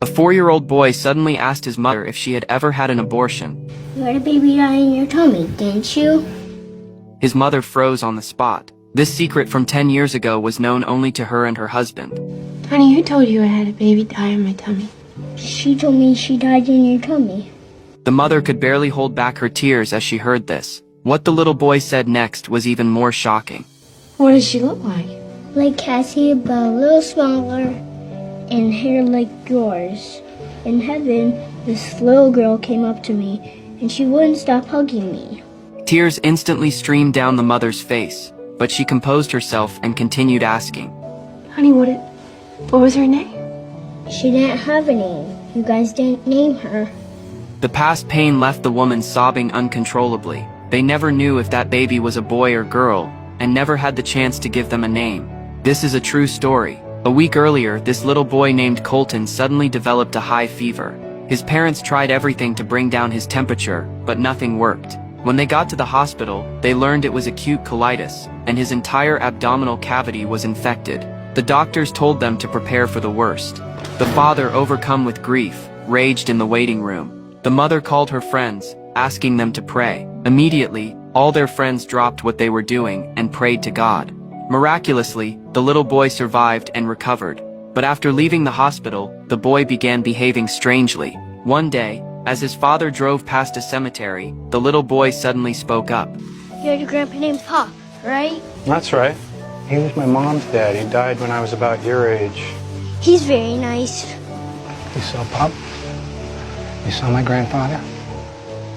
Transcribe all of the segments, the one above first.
A 4-year-old boy suddenly asked his mother if she had ever had an abortion. You had a baby die in your tummy, didn't you? His mother froze on the spot. This secret from 10 years ago was known only to her and her husband. Honey, who told you I had a baby die in my tummy? She told me she died in your tummy. The mother could barely hold back her tears as she heard this. What the little boy said next was even more shocking. What does she look like? Like Cassie, but a little smaller, and hair like yours. In heaven, this little girl came up to me, and she wouldn't stop hugging me. Tears instantly streamed down the mother's face, but she composed herself and continued asking. Honey, what was her name? She didn't have a name. You guys didn't name her. The past pain left the woman sobbing uncontrollably. They never knew if that baby was a boy or girl, and never had the chance to give them a name. This is a true story. A week earlier, this little boy named Colton suddenly developed a high fever. His parents tried everything to bring down his temperature, but nothing worked. When they got to the hospital, they learned it was acute colitis, and his entire abdominal cavity was infected. The doctors told them to prepare for the worst. The father, overcome with grief, raged in the waiting room. The mother called her friends, asking them to pray. Immediately, all their friends dropped what they were doing and prayed to God. Miraculously, the little boy survived and recovered. But after leaving the hospital, the boy began behaving strangely. One day, as his father drove past a cemetery, the little boy suddenly spoke up. You had a grandpa named Pop, right? That's right. He was my mom's dad. He died when I was about your age. He's very nice. You saw Pop? You saw my grandfather?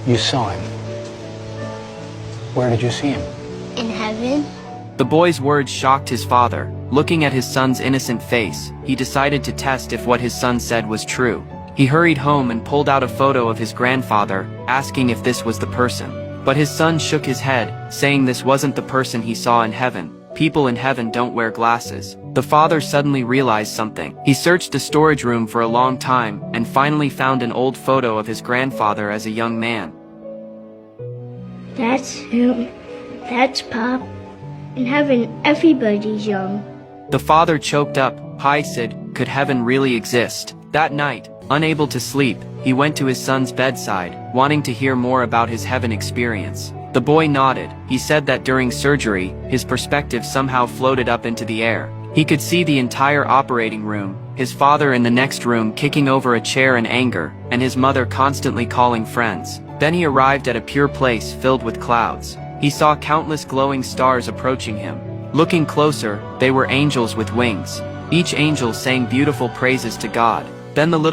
You saw him. Where did you see him? In heaven? The boy's words shocked his father. Looking at his son's innocent face, he decided to test if what his son said was true. He hurried home and pulled out a photo of his grandfather, asking if this was the person. But his son shook his head, saying this wasn't the person he saw in heaven. People in heaven don't wear glasses. The father suddenly realized something. He searched the storage room for a long time, and finally found an old photo of his grandfather as a young man. That's him. That's Pop. In heaven, everybody's young. The father choked up. Hi Sid, could heaven really exist? That night, unable to sleep, he went to his son's bedside, wanting to hear more about his heaven experience. The boy nodded. He said that during surgery, his perspective somehow floated up into the air. He could see the entire operating room, his father in the next room kicking over a chair in anger, and his mother constantly calling friends. Then he arrived at a pure place filled with clouds. He saw countless glowing stars approaching him. Looking closer, they were angels with wings. Each angel sang beautiful praises to God. Then the little